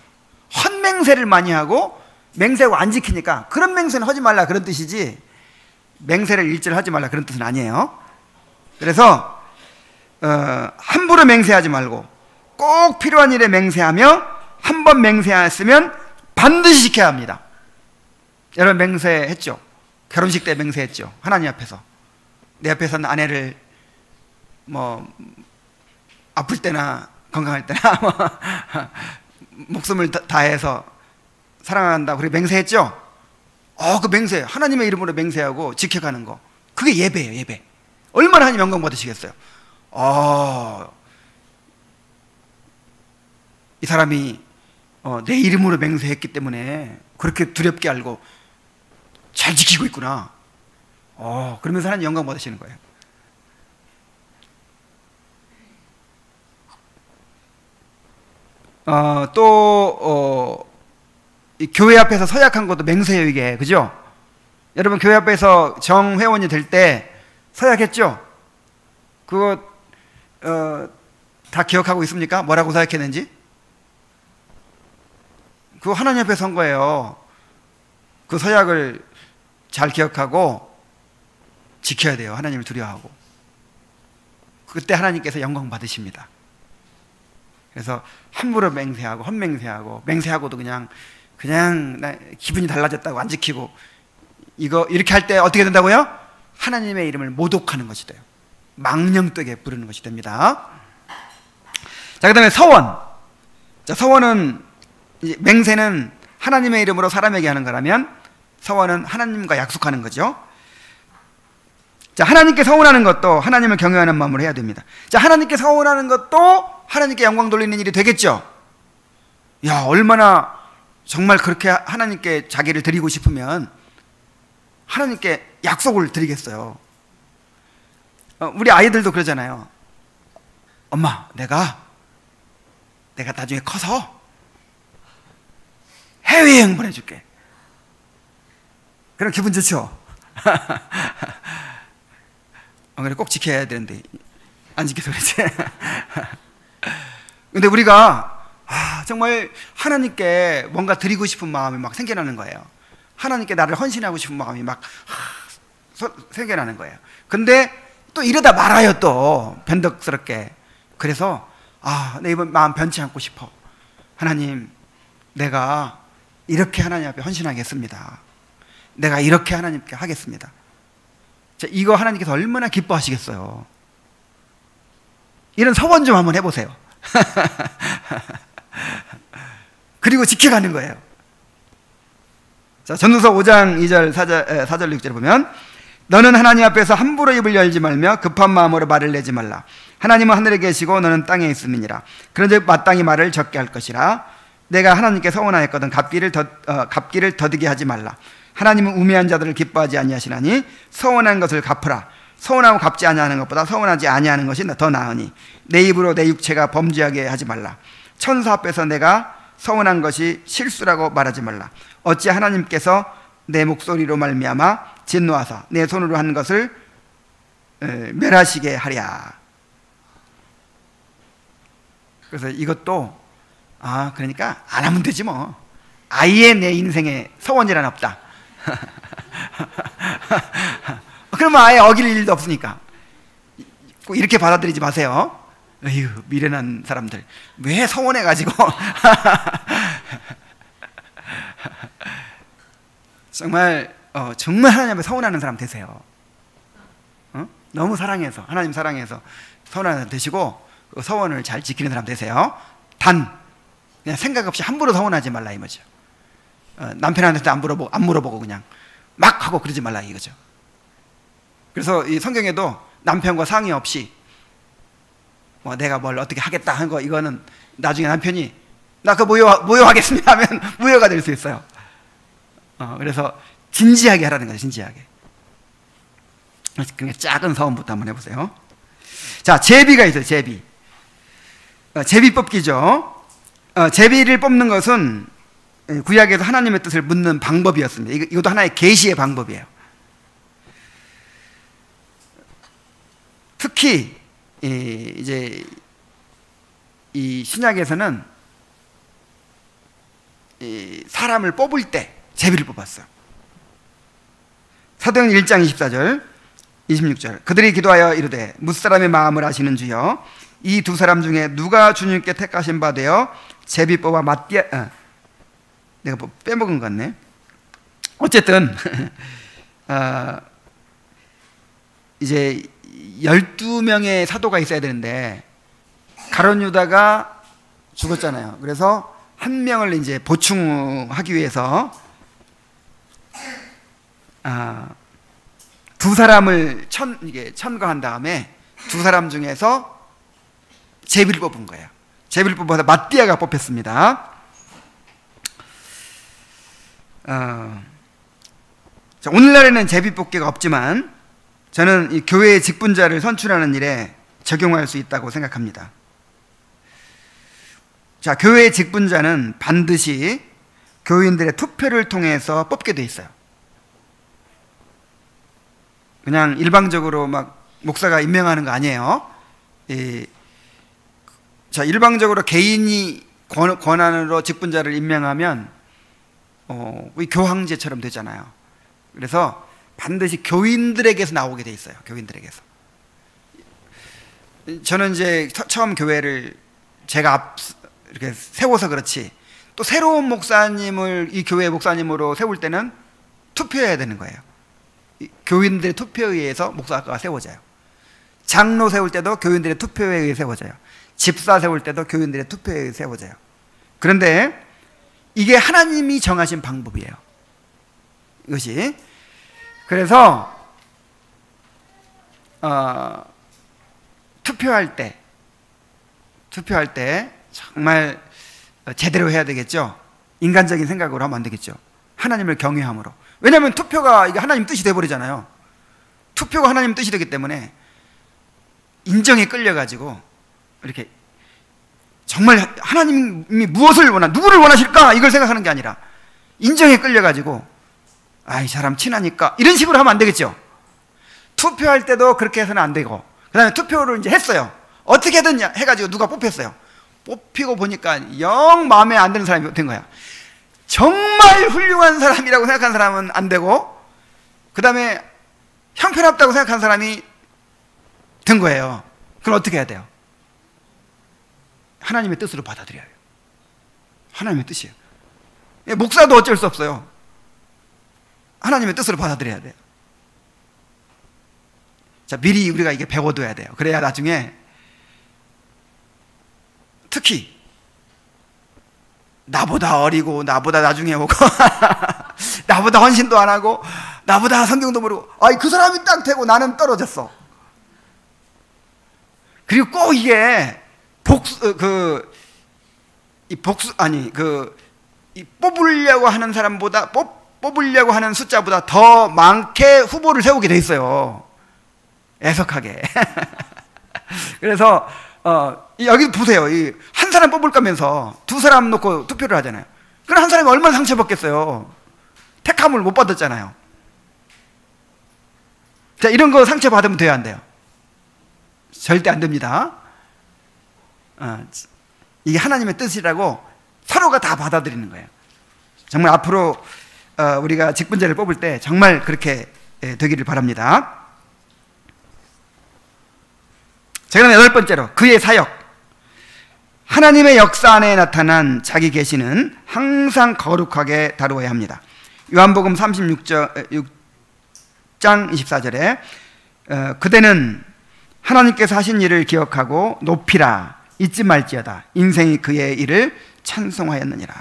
헛맹세를 많이 하고 맹세하고 안 지키니까 그런 맹세는 하지 말라 그런 뜻이지, 맹세를 일절 하지 말라 그런 뜻은 아니에요. 그래서 함부로 맹세하지 말고 꼭 필요한 일에 맹세하며, 한 번 맹세했으면 반드시 지켜야 합니다. 여러분 맹세했죠? 결혼식 때 맹세했죠? 하나님 앞에서. 내 앞에서는 아내를 아플 때나 건강할 때나 목숨을 다해서 사랑한다 그렇게 맹세했죠? 그 맹세, 하나님의 이름으로 맹세하고 지켜가는 거, 그게 예배예요, 예배. 얼마나 하나님 영광 받으시겠어요? 이 사람이 내 이름으로 맹세했기 때문에 그렇게 두렵게 알고 잘 지키고 있구나. 그러면서 하나님 영광 받으시는 거예요. 이 교회 앞에서 서약한 것도 맹세예요, 이게. 그죠? 여러분 교회 앞에서 정회원이 될 때 서약했죠? 그거 다 기억하고 있습니까? 뭐라고 서약했는지? 그거 하나님 앞에 선 거예요. 그 서약을 잘 기억하고 지켜야 돼요. 하나님을 두려워하고. 그때 하나님께서 영광 받으십니다. 그래서 함부로 맹세하고 헛맹세하고, 맹세하고도 그냥 기분이 달라졌다고 안 지키고, 이렇게 할 때 어떻게 된다고요? 하나님의 이름을 모독하는 것이 돼요. 망령되게 부르는 것이 됩니다. 자, 그 다음에 서원. 자, 서원은, 맹세는 하나님의 이름으로 사람에게 하는 거라면 서원은 하나님과 약속하는 거죠. 자, 하나님께 서원하는 것도 하나님을 경외하는 마음으로 해야 됩니다. 자, 하나님께 서원하는 것도 하나님께 영광 돌리는 일이 되겠죠. 야, 얼마나 정말 그렇게 하나님께 자기를 드리고 싶으면 하나님께 약속을 드리겠어요. 우리 아이들도 그러잖아요. 엄마, 내가 나중에 커서 해외여행 보내줄게. 그럼 기분 좋죠? 그래, 꼭 지켜야 되는데 안 지켜서 그러지. 근데 우리가 정말 하나님께 뭔가 드리고 싶은 마음이 막 생겨나는 거예요. 하나님께 나를 헌신하고 싶은 마음이 막 생겨나는 거예요. 근데 또 이러다 말아요, 또 변덕스럽게. 그래서 내 이번 마음 변치 않고 싶어. 하나님, 내가 이렇게 하나님 앞에 헌신하겠습니다. 내가 이렇게 하나님께 하겠습니다. 자, 이거 하나님께서 얼마나 기뻐하시겠어요. 이런 서원 좀 한번 해보세요. 그리고 지켜가는 거예요. 자, 전도서 5장 2절 4절 6절 보면, 너는 하나님 앞에서 함부로 입을 열지 말며 급한 마음으로 말을 내지 말라. 하나님은 하늘에 계시고 너는 땅에 있음이니라. 그런즉 마땅히 말을 적게 할 것이라. 내가 하나님께 서원하였거든 갚기를 더디게 하지 말라. 하나님은 우매한 자들을 기뻐하지 아니하시나니 서원한 것을 갚으라. 서원하고 갚지 아니하는 것보다 서원하지 아니하는 것이 더 나으니 내 입으로 내 육체가 범죄하게 하지 말라. 천사 앞에서 내가 서원한 것이 실수라고 말하지 말라. 어찌 하나님께서 내 목소리로 말미암아 진노하사 내 손으로 한 것을 멸하시게 하랴. 그래서 이것도 그러니까 안 하면 되지 뭐. 아예 내 인생에 서원이란 없다. 그러면 아예 어길 일도 없으니까. 꼭 이렇게 받아들이지 마세요. 에휴, 미련한 사람들 왜 서원해가지고. 정말 하나님 앞에 서원하는 사람 되세요. 너무 사랑해서, 하나님 사랑해서 서원하는 사람 되시고, 그 서원을 잘 지키는 사람 되세요. 단 그냥 생각 없이 함부로 서원하지 말라 이거죠. 남편한테 안 물어보고 그냥 막 하고 그러지 말라 이거죠. 그래서 이 성경에도 남편과 상의 없이 내가 뭘 어떻게 하겠다 한 거, 이거는 나중에 남편이 나 그거 무효하겠습니다 하면 무효가 될 수 있어요. 그래서 진지하게 하라는 거죠. 진지하게. 그러니까 작은 서원부터 한번 해보세요. 자, 제비가 있어요. 제비. 제비 뽑기죠. 제비를 뽑는 것은 구약에서 하나님의 뜻을 묻는 방법이었습니다. 이것도 하나의 계시의 방법이에요. 특히 이제 이 신약에서는 사람을 뽑을 때 제비를 뽑았어요. 사도행전 1장 24절 26절 그들이 기도하여 이르되 무사람의 마음을 아시는 주여 이 두 사람 중에 누가 주님께 택하신 바 되어 제비 뽑아 내가 뭐 빼먹은 것 같네. 어쨌든 이제 12명의 사도가 있어야 되는데 가룟 유다가 죽었잖아요. 그래서 한 명을 이제 보충하기 위해서 두 사람을 천거한 다음에 두 사람 중에서 제비를 뽑은 거예요. 제비를 뽑아서 마띠아가 뽑혔습니다. 오늘날에는 제비 뽑기가 없지만 저는 이 교회의 직분자를 선출하는 일에 적용할 수 있다고 생각합니다. 자, 교회의 직분자는 반드시 교인들의 투표를 통해서 뽑게 돼 있어요. 그냥 일방적으로 막 목사가 임명하는 거 아니에요. 자, 일방적으로 개인이 권한으로 직분자를 임명하면 교황제처럼 되잖아요. 그래서 반드시 교인들에게서 나오게 돼 있어요. 교인들에게서. 저는 이제 처음 교회를 제가 이렇게 세워서 그렇지, 또 새로운 목사님을 이 교회 목사님으로 세울 때는 투표해야 되는 거예요. 교인들의 투표에 의해서 목사가 세워져요. 장로 세울 때도 교인들의 투표에 의해 세워져요. 집사 세울 때도 교인들의 투표에 의해 세워져요. 그런데 이게 하나님이 정하신 방법이에요. 이것이. 그래서 투표할 때 정말 제대로 해야 되겠죠. 인간적인 생각으로 하면 안 되겠죠. 하나님을 경외함으로. 왜냐하면 투표가 이게 하나님 뜻이 돼버리잖아요. 투표가 하나님 뜻이 되기 때문에 인정에 끌려가지고 이렇게 정말 하나님이 무엇을 누구를 원하실까 이걸 생각하는 게 아니라 인정에 끌려가지고 이 사람 친하니까 이런 식으로 하면 안 되겠죠. 투표할 때도 그렇게 해서는 안 되고, 그 다음에 투표를 이제 했어요. 어떻게든 해가지고 누가 뽑혔어요. 뽑히고 보니까 영 마음에 안 드는 사람이 된 거야. 정말 훌륭한 사람이라고 생각한 사람은 안 되고, 그 다음에 형편없다고 생각한 사람이 된 거예요. 그럼 어떻게 해야 돼요? 하나님의 뜻으로 받아들여야 해요. 하나님의 뜻이에요. 목사도 어쩔 수 없어요. 하나님의 뜻으로 받아들여야 돼요. 자, 미리 우리가 이게 배워둬야 돼요. 그래야 나중에 특히 나보다 어리고 나보다 나중에 오고 나보다 헌신도 안 하고 나보다 성경도 모르고 그 사람이 딱 되고 나는 떨어졌어. 그리고 꼭 이게 뽑으려고 하는 사람보다 뽑으려고 하는 숫자보다 더 많게 후보를 세우게 돼 있어요. 애석하게. 그래서 여기 보세요. 한 사람 뽑을 거면서 두 사람 놓고 투표를 하잖아요. 그럼 한 사람이 얼마나 상처받겠어요. 택함을 못 받았잖아요. 자, 이런 거 상처받으면 돼요, 안 돼요? 절대 안 됩니다. 이게 하나님의 뜻이라고 서로가 다 받아들이는 거예요. 정말 앞으로 우리가 직분자를 뽑을 때 정말 그렇게 되기를 바랍니다. 자, 그럼 8번째로 그의 사역. 하나님의 역사 안에 나타난 자기 계시는 항상 거룩하게 다루어야 합니다. 요한복음 36장 24절에 그대는 하나님께서 하신 일을 기억하고 높이라. 잊지 말지어다. 인생이 그의 일을 찬송하였느니라.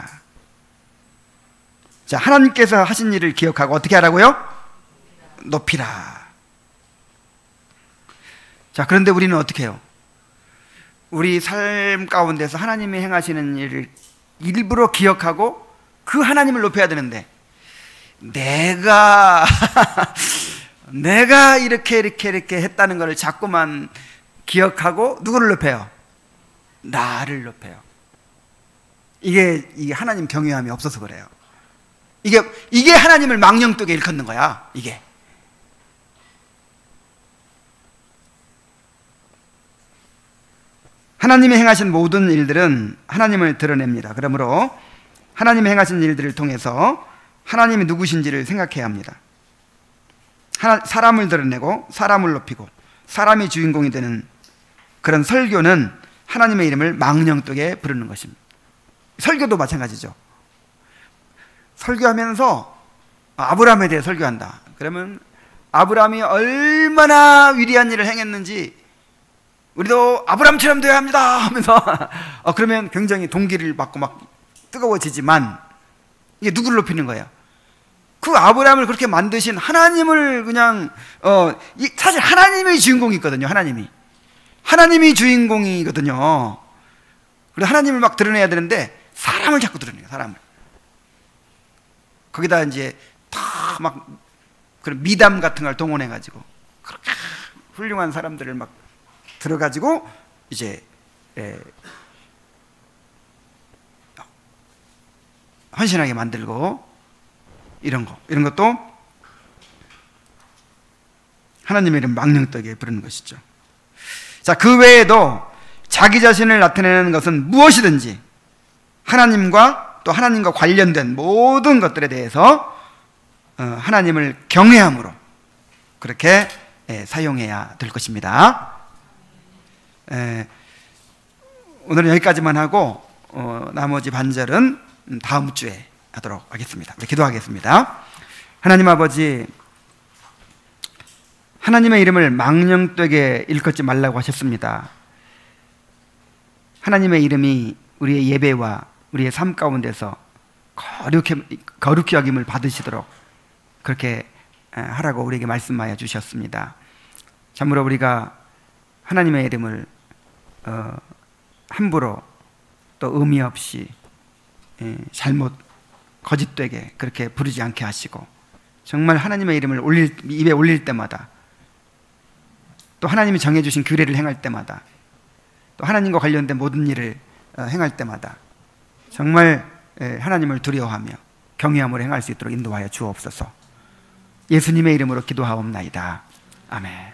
자, 하나님께서 하신 일을 기억하고 어떻게 하라고요? 높이라. 자, 그런데 우리는 어떻게 해요? 우리 삶 가운데서 하나님이 행하시는 일을 일부러 기억하고 그 하나님을 높여야 되는데, 내가 이렇게 했다는 것을 자꾸만 기억하고 누구를 높여요? 나를 높여요. 이게 하나님 경외함이 없어서 그래요. 이게 하나님을 망령되게 일컫는 거야. 이게 하나님이 행하신 모든 일들은 하나님을 드러냅니다. 그러므로 하나님이 행하신 일들을 통해서 하나님이 누구신지를 생각해야 합니다. 사람을 드러내고 사람을 높이고 사람이 주인공이 되는 그런 설교는 하나님의 이름을 망령되게 부르는 것입니다. 설교도 마찬가지죠. 설교하면서 아브라함에 대해 설교한다. 그러면 아브라함이 얼마나 위대한 일을 행했는지 우리도 아브라함처럼 되어야 합니다 하면서 그러면 굉장히 동기를 받고 막 뜨거워지지만, 이게 누구를 높이는 거예요? 그 아브라함을 그렇게 만드신 하나님을 그냥 사실 하나님의 주인공이 있거든요. 하나님이 주인공이거든요. 그래서 하나님을 막 드러내야 되는데 사람을 자꾸 드러내요. 사람을. 거기다 이제 다 막 그런 미담 같은 걸 동원해 가지고 그렇게 훌륭한 사람들을 막 들어가지고 이제 헌신하게 만들고 이런 것도 하나님의 이름 망령되게 부르는 것이죠. 자, 그 외에도 자기 자신을 나타내는 것은 무엇이든지 하나님과 또 하나님과 관련된 모든 것들에 대해서 하나님을 경외함으로 그렇게 사용해야 될 것입니다. 오늘은 여기까지만 하고 나머지 반절은 다음 주에 하도록 하겠습니다. 기도하겠습니다. 하나님 아버지, 하나님의 이름을 망령되게 일컫지 말라고 하셨습니다. 하나님의 이름이 우리의 예배와 우리의 삶 가운데서 거룩히 여김을 받으시도록 그렇게 하라고 우리에게 말씀하여 주셨습니다. 참으로 우리가 하나님의 이름을 함부로 또 의미 없이 잘못 거짓되게 그렇게 부르지 않게 하시고, 정말 하나님의 이름을 입에 올릴 때마다, 또 하나님이 정해주신 규례를 행할 때마다, 또 하나님과 관련된 모든 일을 행할 때마다 정말 하나님을 두려워하며 경외함으로 행할 수 있도록 인도하여 주옵소서. 예수님의 이름으로 기도하옵나이다. 아멘.